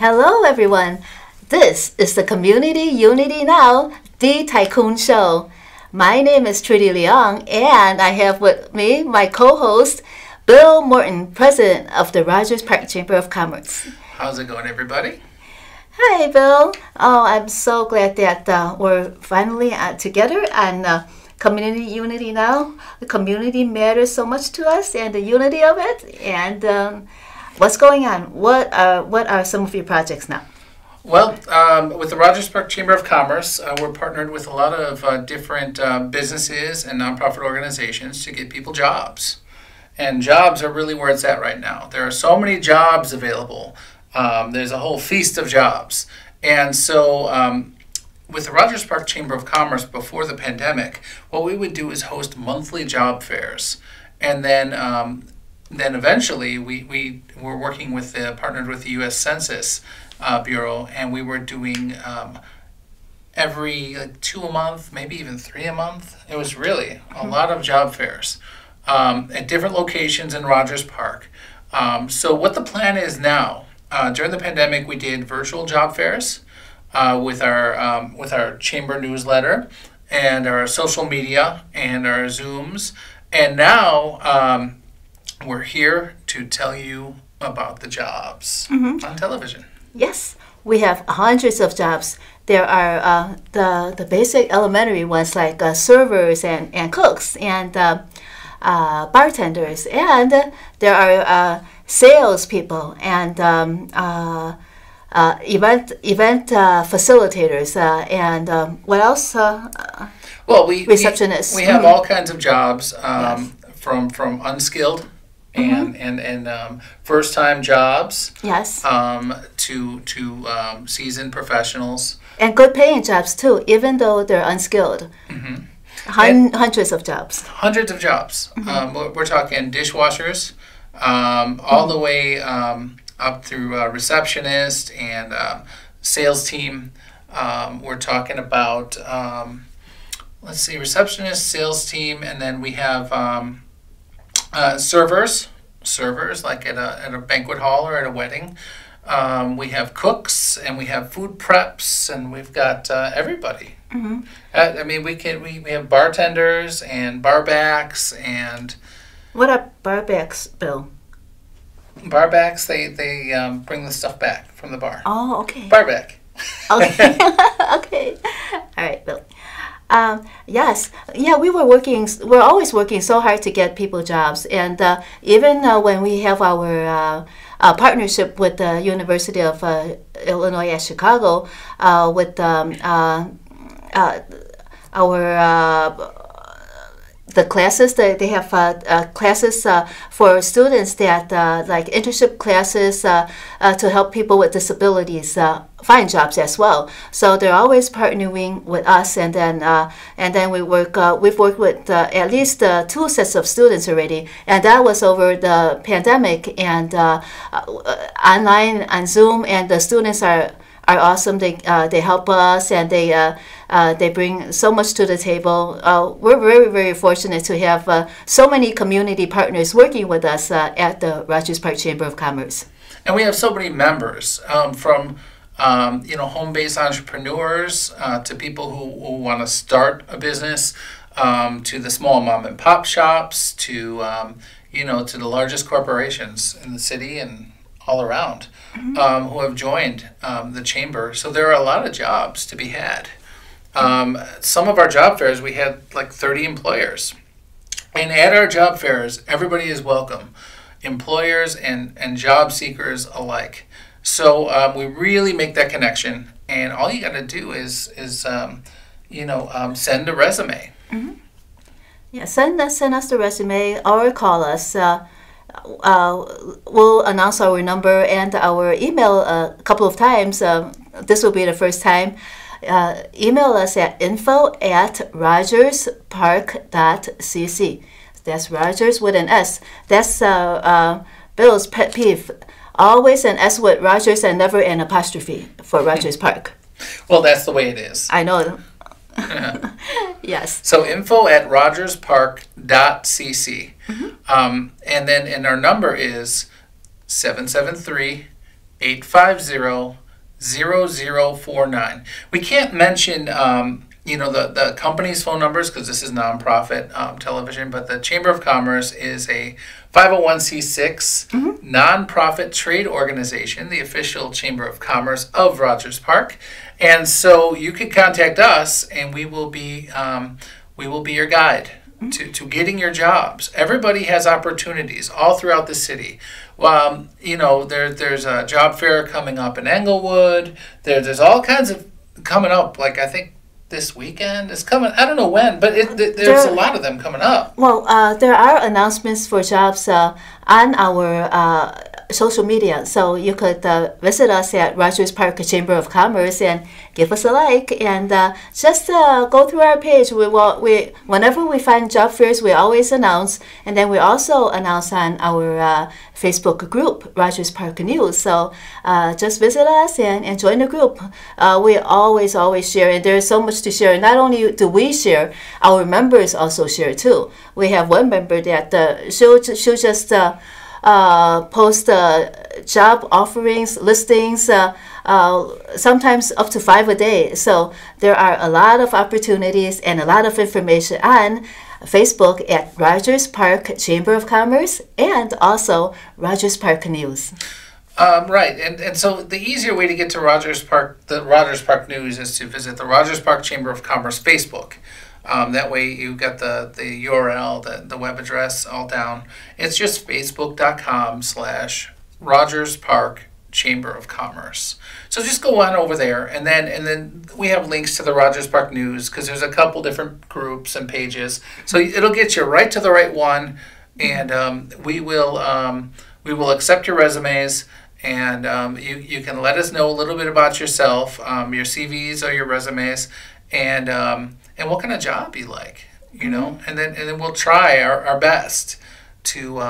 Hello, everyone. This is the Community Unity Now, the Tycoon Show. My name is Trudy Leong, and I have with me my co-host, Bill Morton, President of the Rogers Park Chamber of Commerce. How's it going, everybody? Hi, Bill. Oh, I'm so glad that we're finally together on Community Unity Now. The community matters so much to us, and the unity of it. And what's going on? What are some of your projects now? Well, with the Rogers Park Chamber of Commerce, we're partnered with a lot of different businesses and nonprofit organizations to get people jobs. And jobs are really where it's at right now. There are so many jobs available. There's a whole feast of jobs. And so with the Rogers Park Chamber of Commerce before the pandemic, what we would do is host monthly job fairs. And then eventually we were working with partnered with the U.S. Census Bureau, and we were doing every 2 a month, maybe even 3 a month. It was really a lot of job fairs at different locations in Rogers Park. So what the plan is now, during the pandemic, we did virtual job fairs with our chamber newsletter and our social media and our Zooms, and now we're here to tell you about the jobs on television. Yes, we have hundreds of jobs. There are the basic elementary ones like servers and cooks and bartenders, and there are salespeople and event facilitators and what else? Well, receptionists. We have all kinds of jobs Yes. from unskilled and first-time jobs. Yes. To seasoned professionals. And good paying jobs too, even though they're unskilled. Hundreds of jobs. Hundreds of jobs. We're talking dishwashers, all the way up through receptionist and sales team. We're talking about, let's see, receptionist, sales team, and then we have servers like at a banquet hall or at a wedding. We have cooks and we have food preps, and we've got everybody. I mean, we have bartenders and barbacks and. What are barbacks, Bill? Barbacks, they bring the stuff back from the bar. Oh, okay. Barback. Okay. Okay. All right, Bill. Yes, yeah, we're always working so hard to get people jobs, and even when we have our partnership with the University of Illinois at Chicago, with the classes that they have classes for students that like internship classes to help people with disabilities find jobs as well. So they're always partnering with us, and then we work. We've worked with at least 2 sets of students already, and that was over the pandemic and online on Zoom. And the students are awesome. They help us, and they bring so much to the table. We're very, very fortunate to have so many community partners working with us at the Rogers Park Chamber of Commerce. And we have so many members from home-based entrepreneurs to people who want to start a business, to the small mom and pop shops, to to the largest corporations in the city and all around who have joined the chamber. So there are a lot of jobs to be had. Some of our job fairs, we had like 30 employers. And at our job fairs, everybody is welcome, employers and job seekers alike. So we really make that connection. And all you got to do is send a resume. Yeah, send us the resume or call us. We'll announce our number and our email a couple of times. This will be the first time. Email us at info@rogerspark.cc. That's Rogers with an S. That's Bill's pet peeve. Always an S with Rogers and never an apostrophe for Rogers Park. Well, that's the way it is. I know. Yes. So info@rogerspark.cc. And our number is 773 850-0049. We can't mention the company's phone numbers because this is nonprofit television, but the Chamber of Commerce is a 501c6 nonprofit trade organization, the official Chamber of Commerce of Rogers Park. And so you can contact us, and we will be your guide to getting your jobs. Everybody has opportunities all throughout the city. There's a job fair coming up in Englewood. There's all kinds of coming up. Like I think this weekend is coming. I don't know when, but there's a lot of them coming up. Well, there are announcements for jobs on our social media, so you could visit us at Rogers Park Chamber of Commerce and give us a like, and just go through our page. Whenever we find job fairs, we always announce, and then we also announce on our Facebook group, Rogers Park News. So just visit us and join the group. We always share, and there's so much to share. Not only do we share, our members also share too. We have one member that she'll just post job offerings, listings, sometimes up to 5 a day. So there are a lot of opportunities and a lot of information on Facebook at Rogers Park Chamber of Commerce and also Rogers Park News. Right, and so the easier way to get to the Rogers Park News is to visit the Rogers Park Chamber of Commerce Facebook. That way you got the URL, the web address all down. It's just facebook.com/Rogers Park Chamber of Commerce. So just go on over there, and then we have links to the Rogers Park News because there's a couple different groups and pages. So it'll get you right to the right one, and we will accept your resumes. And you can let us know a little bit about yourself, your CVs or your resumes, and what kind of job you like, and then we'll try our best to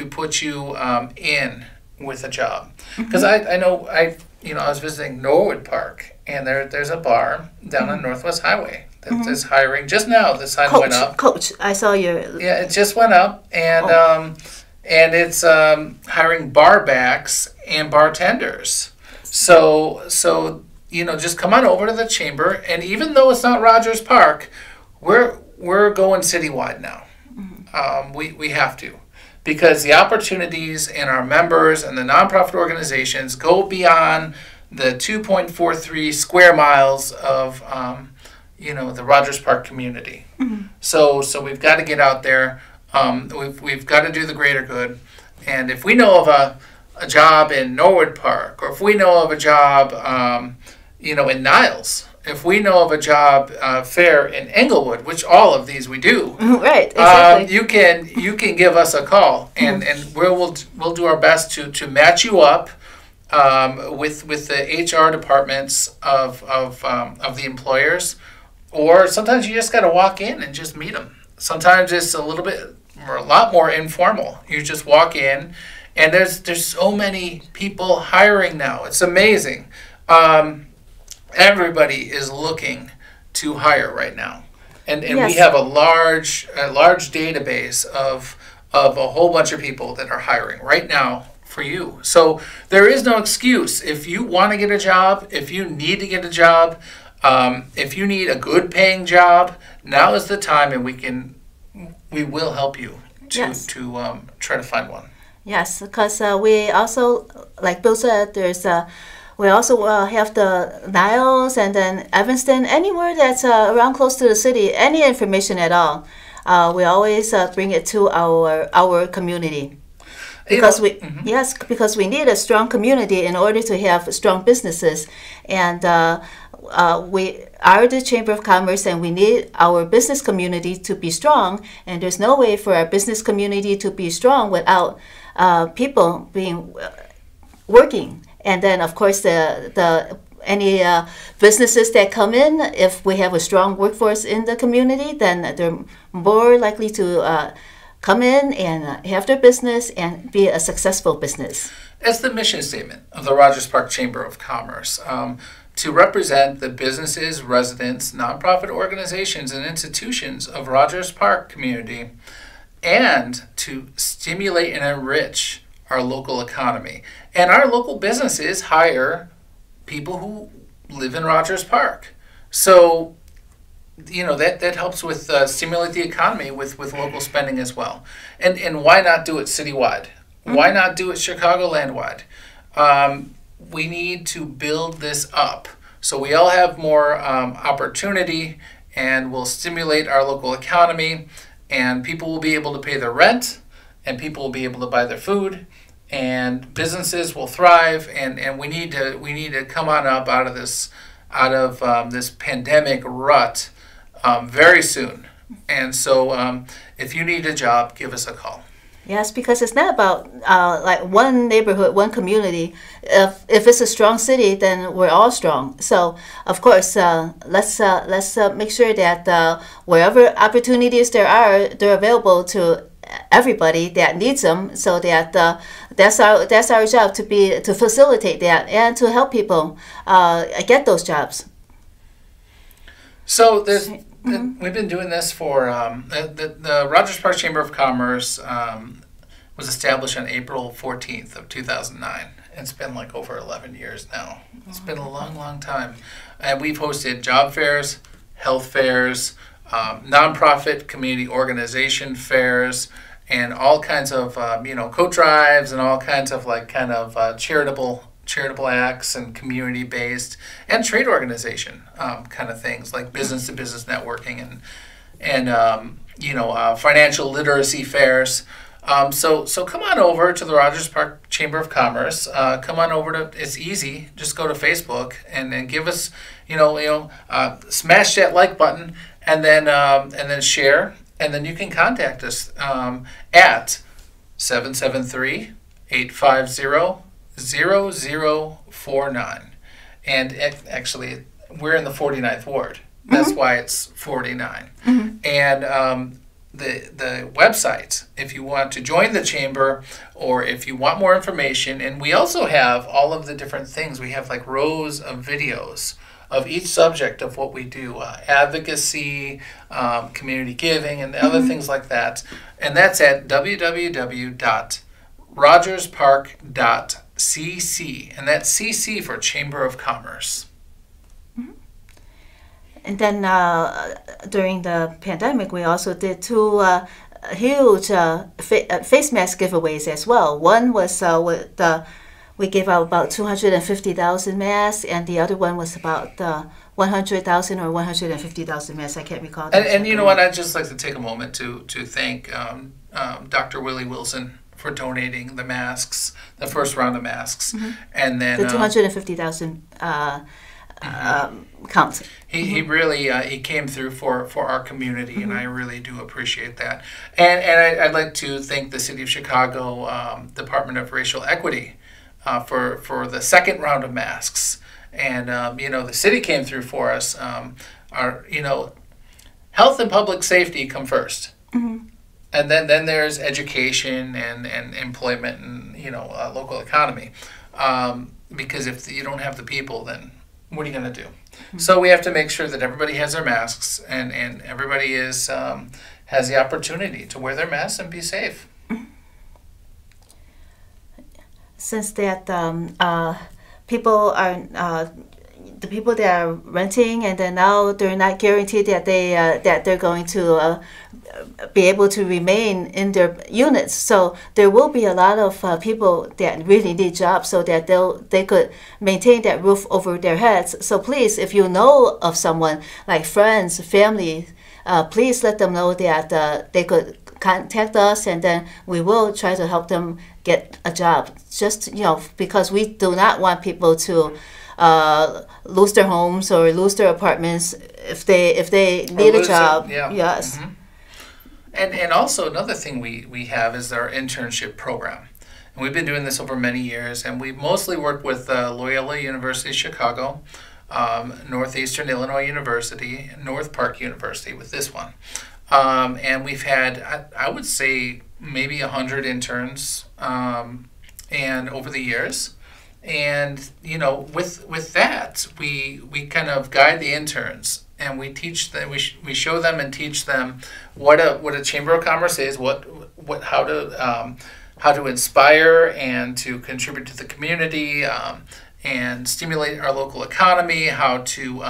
put you in with a job. Because I know I was visiting Norwood Park, and there's a bar down on Northwest Highway that is hiring just now. The sign went up. Coach, I saw your. Yeah, it just went up, and it's hiring bar backs and bartenders. So just come on over to the chamber, and even though it's not Rogers Park, we're going citywide now. We have to, because the opportunities in our members and the nonprofit organizations go beyond the 2.43 square miles of the Rogers Park community. So we've got to get out there. We've got to do the greater good, and if we know of a job in Norwood Park, or if we know of a job in Niles, if we know of a job fair in Englewood, which all of these we do, right? Exactly. You can give us a call, and we'll do our best to match you up with the HR departments of the employers, or sometimes you just got to walk in and just meet them. Sometimes it's a lot more informal. You just walk in, and there's so many people hiring now. It's amazing. Everybody is looking to hire right now, and yes. We have a large database of a whole bunch of people that are hiring right now for you. So there is no excuse. If you want to get a job, if you need to get a job, if you need a good paying job, now is the time, and we will help you to try to find one. Yes, because we also, like Bill said, we also have the Niles and then Evanston, anywhere that's around close to the city, any information at all. We always bring it to our community. Because because we need a strong community in order to have strong businesses, and we are the Chamber of Commerce, and we need our business community to be strong. And there's no way for our business community to be strong without people working. And then, of course, any businesses that come in, if we have a strong workforce in the community, then they're more likely to come in and have their business and be a successful business. It's the mission statement of the Rogers Park Chamber of Commerce, to represent the businesses, residents, nonprofit organizations, and institutions of Rogers Park community, and to stimulate and enrich our local economy. And our local businesses hire people who live in Rogers Park. So, that helps with stimulate the economy with local spending as well. And why not do it citywide? Why not do it Chicagoland-wide? We need to build this up so we all have more opportunity, and we'll stimulate our local economy, and people will be able to pay their rent, and people will be able to buy their food, and businesses will thrive, and we need to come on up out of this pandemic rut very soon. And so if you need a job, give us a call. Yes, because it's not about like one neighborhood, one community. If it's a strong city, then we're all strong. So, of course, let's make sure that wherever opportunities there are, they're available to everybody that needs them. So that that's our job to facilitate that and to help people get those jobs. So we've been doing this for the Rogers Park Chamber of Commerce was established on April 14th of 2009. It's been like over 11 years now. It's been a long, long time. And we've hosted job fairs, health fairs, nonprofit community organization fairs, and all kinds of coat drives and all kinds of charitable acts and community-based and trade organization kind of things like business-to-business networking and financial literacy fairs. So come on over to the Rogers Park Chamber of Commerce. Come on over to, it's easy. Just go to Facebook and give us, smash that like button and then share, and then you can contact us at 773-850-0049. And actually, we're in the 49th ward. That's why it's 49. And the website, if you want to join the chamber or if you want more information, and we also have all of the different things. We have like rows of videos of each subject of what we do, advocacy, community giving, and other things like that. And that's at www.rogerspark.cc, and that's CC for Chamber of Commerce. And then during the pandemic, we also did two huge face mask giveaways as well. One was we gave out about 250,000 masks, and the other one was about 100,000 or 150,000 masks. I can't recall. And you know what? I'd just like to take a moment to thank Dr. Willie Wilson for donating the masks, the first round of masks, and then the 250,000 count. He really he came through for our community, and I really do appreciate that. And I'd like to thank the City of Chicago Department of Racial Equity for the second round of masks. And the city came through for us. Our health and public safety come first, and then there's education and employment and local economy. Because if you don't have the people, then what are you going to do? So we have to make sure that everybody has their masks and everybody has the opportunity to wear their masks and be safe. Since that people are the people that are renting, and then now they're not guaranteed that they're going to be able to remain in their units. So there will be a lot of people that really need jobs so that they could maintain that roof over their heads. So please, if you know of someone like friends, family, please let them know that they could contact us, and then we will try to help them get a job. Just because we do not want people to lose their homes or lose their apartments if they need a job. Yeah. Yes. And also another thing we have is our internship program. And we've been doing this over many years, and we've mostly worked with Loyola University Chicago, Northeastern Illinois University, North Park University with this one. And we've had, I would say, maybe 100 interns and over the years. And, with that, we kind of guide the interns, and we teach them, we show them and teach them what a chamber of commerce is, how how to inspire and to contribute to the community, and stimulate our local economy, how to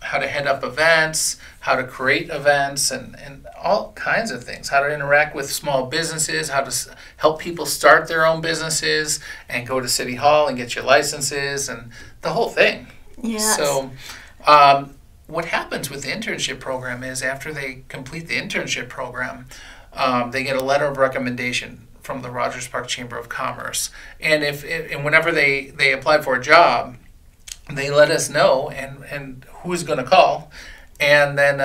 head up events, how to create events, and all kinds of things, how to interact with small businesses, how to help people start their own businesses and go to City Hall and get your licenses and the whole thing. Yes. So what happens with the internship program is after they complete the internship program, they get a letter of recommendation from the Rogers Park Chamber of Commerce. And whenever they apply for a job, they let us know and who's going to call, and then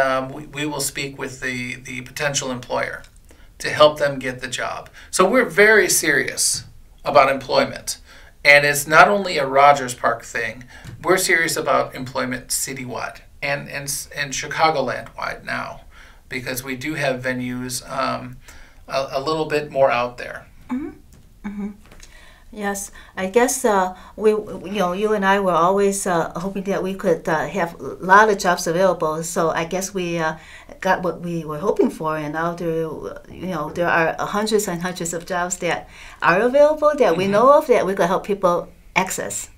we will speak with the potential employer to help them get the job. So we're very serious about employment. And it's not only a Rogers Park thing. We're serious about employment citywide and Chicagoland wide now, because we do have venues a little bit more out there. Mm-hmm. Mm-hmm. Yes, I guess you and I were always hoping that we could have a lot of jobs available. So I guess we got what we were hoping for, and now there are hundreds and hundreds of jobs that are available that we know of that we could help people access.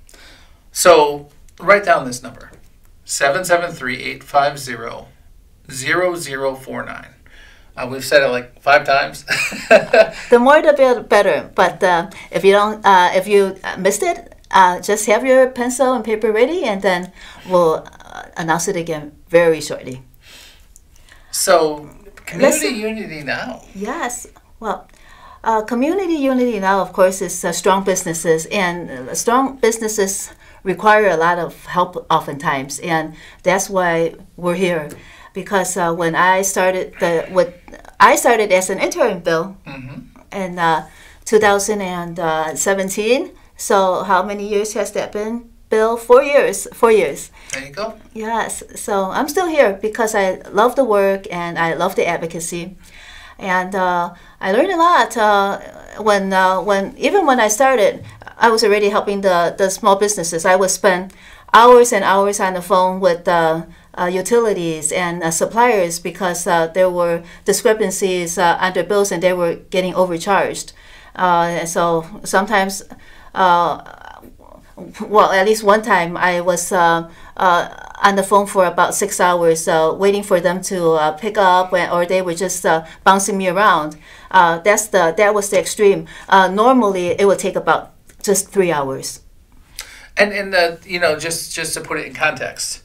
So write down this number: 773-850-0049. We've said it like 5 times. The more the better. But if you missed it, just have your pencil and paper ready, and then we'll announce it again very shortly. So, Community Unity Now. Yes. Well, Community Unity Now, of course, is strong businesses, and strong businesses require a lot of help oftentimes, and that's why we're here. Because when I started I started as an intern, Bill, in 2017. So how many years has that been, Bill? 4 years. 4 years. There you go. Yes. So I'm still here because I love the work and I love the advocacy, and I learned a lot. When I started, I was already helping the small businesses. I would spend hours and hours on the phone with utilities and suppliers because there were discrepancies on their bills and they were getting overcharged. So sometimes, at least one time I was on the phone for about 6 hours waiting for them to pick up, or they were just bouncing me around. That was the extreme. Normally it would take about just 3 hours. And just to put it in context,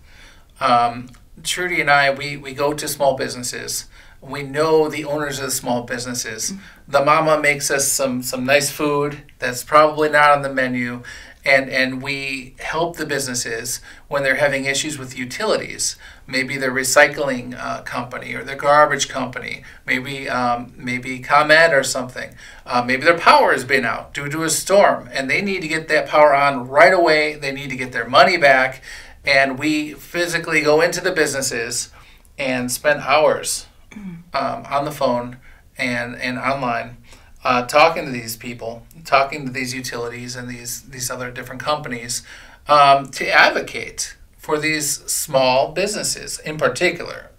Trudy and I, we go to small businesses. We know the owners of the small businesses. The mama makes us some nice food that's probably not on the menu, and we help the businesses when they're having issues with utilities. Maybe their recycling company or their garbage company, maybe ComEd or something. Maybe their power has been out due to a storm, and they need to get that power on right away. They need to get their money back. And we physically go into the businesses and spend hours on the phone and online talking to these people, talking to these utilities and these other different companies to advocate for these small businesses in particular.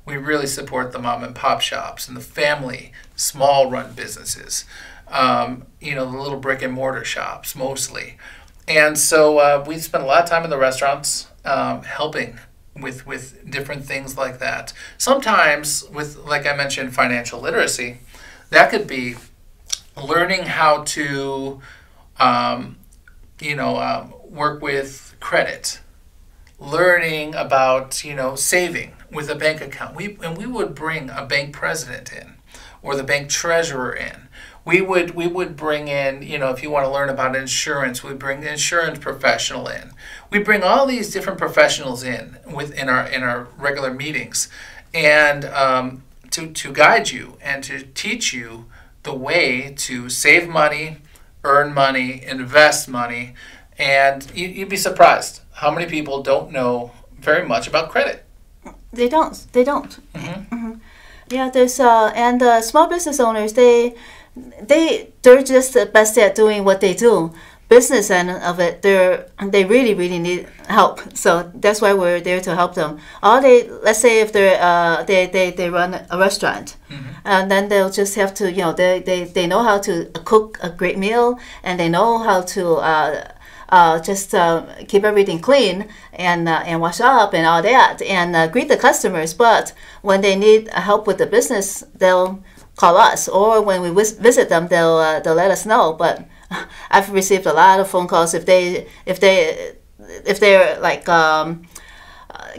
We really support the mom and pop shops and the family small run businesses, the little brick and mortar shops mostly. And so we spend a lot of time in the restaurants helping with different things like that. Sometimes with, like I mentioned, financial literacy, that could be learning how to, work with credit, learning about, saving with a bank account. We would bring a bank president in or the bank treasurer in. We would bring in, if you want to learn about insurance, we bring the insurance professional in. We bring all these different professionals in in our regular meetings, and to guide you and to teach you the way to save money, earn money, invest money, and you'd be surprised how many people don't know very much about credit. They don't. Yeah, there's small business owners. They're just the best at doing what they do. Business end of it, they really need help. So that's why we're there to help them. Let's say if they run a restaurant, and then they'll just have to, they know how to cook a great meal, and they know how to just keep everything clean and wash up and all that, and greet the customers. But when they need help with the business, they'll call us, or when we visit them, they'll let us know. But I've received a lot of phone calls if they're like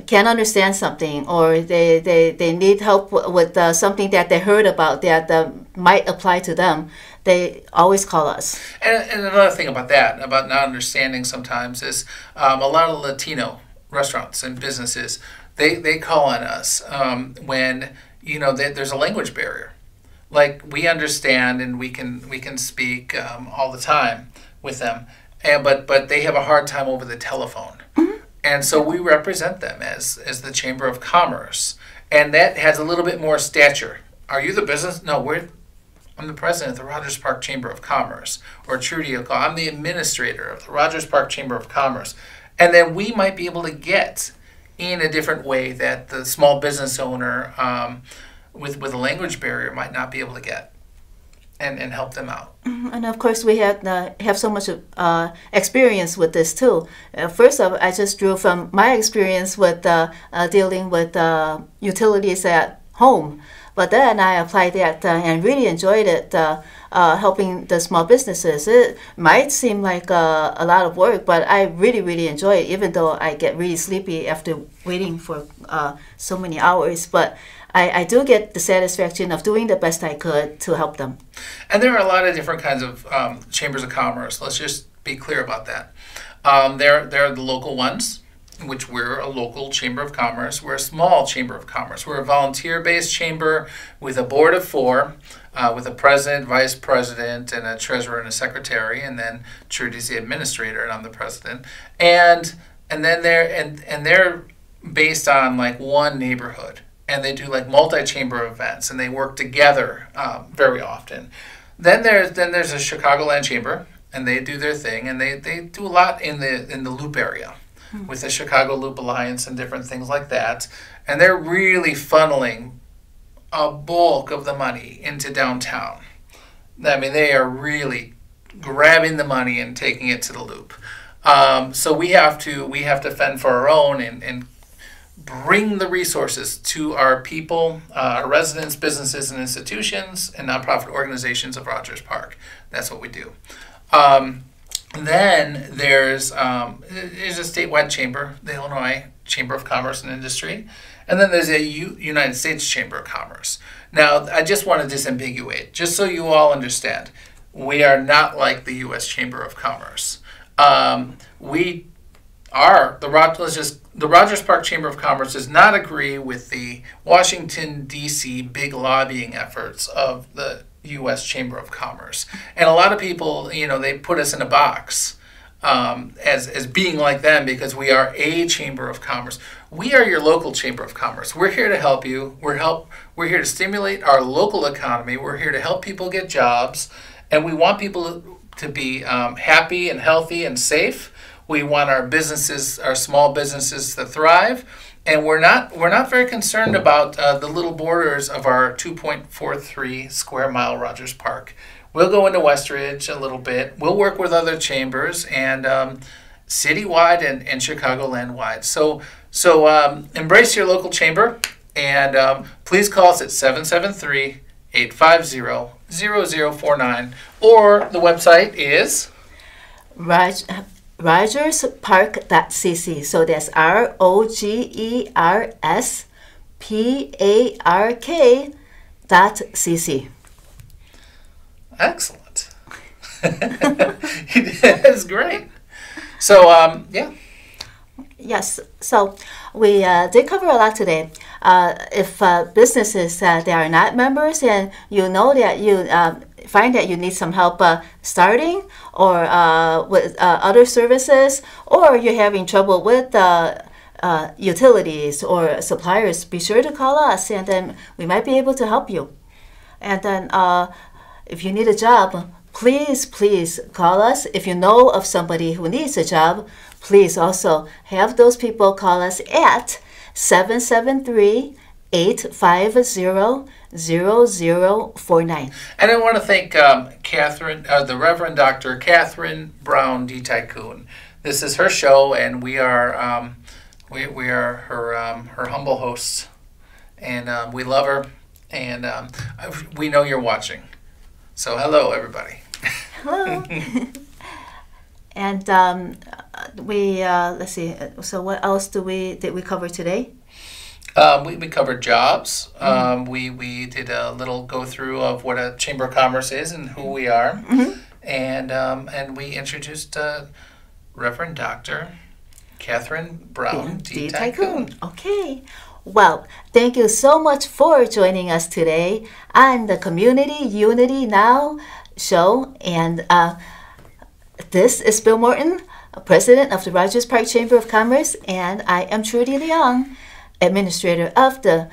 can't understand something, or they need help with something that they heard about that might apply to them. They always call us. And another thing about that, about not understanding sometimes, is a lot of Latino restaurants and businesses, they call on us when there's a language barrier. Like, we understand and we can speak all the time with them, but they have a hard time over the telephone. And so we represent them as the Chamber of Commerce, and that has a little bit more stature. Are you the business? No, I'm the president of the Rogers Park Chamber of Commerce, or Trudy will call, I'm the administrator of the Rogers Park Chamber of Commerce. And then we might be able to get in a different way that the small business owner with a language barrier might not be able to get, and help them out. And of course, we have so much experience with this too. First off, I just drew from my experience with dealing with utilities at home. But then I applied that and really enjoyed it, helping the small businesses. It might seem like a lot of work, but I really, really enjoy it, even though I get really sleepy after waiting for so many hours. But I do get the satisfaction of doing the best I could to help them. And there are a lot of different kinds of chambers of commerce. Let's just be clear about that. There are the local ones, which we're a local chamber of commerce. We're a small chamber of commerce. We're a volunteer-based chamber with a board of 4, with a president, vice president, and a treasurer and a secretary, and then Trudy's the administrator, and I'm the president. And then they're based on like one neighborhood, and they do like multi-chamber events, and they work together very often. Then there's a Chicagoland chamber, and they do their thing, and they do a lot in the Loop area, with the Chicago Loop Alliance and different things like that. And they're really funneling a bulk of the money into downtown. I mean, they are really grabbing the money and taking it to the Loop. So we have to fend for our own and bring the resources to our people, our residents, businesses, and institutions, and nonprofit organizations of Rogers Park. That's what we do. Then there's a statewide chamber, the Illinois Chamber of Commerce and Industry, and then there's a United States Chamber of Commerce. Now, I just want to disambiguate, just so you all understand, we are not like the U.S. Chamber of Commerce. We are the Rogers Park Chamber of Commerce does not agree with the Washington, D.C. big lobbying efforts of the U.S. Chamber of Commerce. And a lot of people, they put us in a box as being like them because we are a Chamber of Commerce. We are your local Chamber of Commerce. We're here to help you. We're here to stimulate our local economy. We're here to help people get jobs. And we want people to be happy and healthy and safe. We want our businesses, our small businesses, to thrive. And we're not very concerned about the little borders of our 2.43 square mile Rogers Park. We'll go into Westridge a little bit. We'll work with other chambers and citywide and Chicagoland wide. So embrace your local chamber, and please call us at 773-850-0049, or the website is RogersPark.cc. So that's RogersPark.cc. Excellent. That's great. So, yeah. Yes. So we did cover a lot today. If businesses that are not members, and you know that you find that you need some help starting, or with other services, or you're having trouble with utilities or suppliers, be sure to call us, and then we might be able to help you. And then if you need a job, please call us. If you know of somebody who needs a job, please also have those people call us at 773 850-0049. And I want to thank the Reverend Dr. Catherine Brown D. Tycoon. This is her show, and we are her humble hosts, and we love her, and we know you're watching. So hello, everybody. Hello. And let's see. So what else did we cover today? We covered jobs. We did a little go through of what a Chamber of Commerce is and who we are, and we introduced Reverend Dr. Catherine Brown D. Tycoon. Okay. Well, thank you so much for joining us today on the Community Unity Now show. And this is Bill Morton, President of the Rogers Park Chamber of Commerce, and I am Trudy Leong, Administrator of the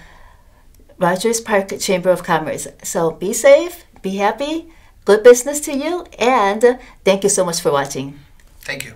Rogers Park Chamber of Commerce. So be safe, be happy, good business to you, and thank you so much for watching. Thank you.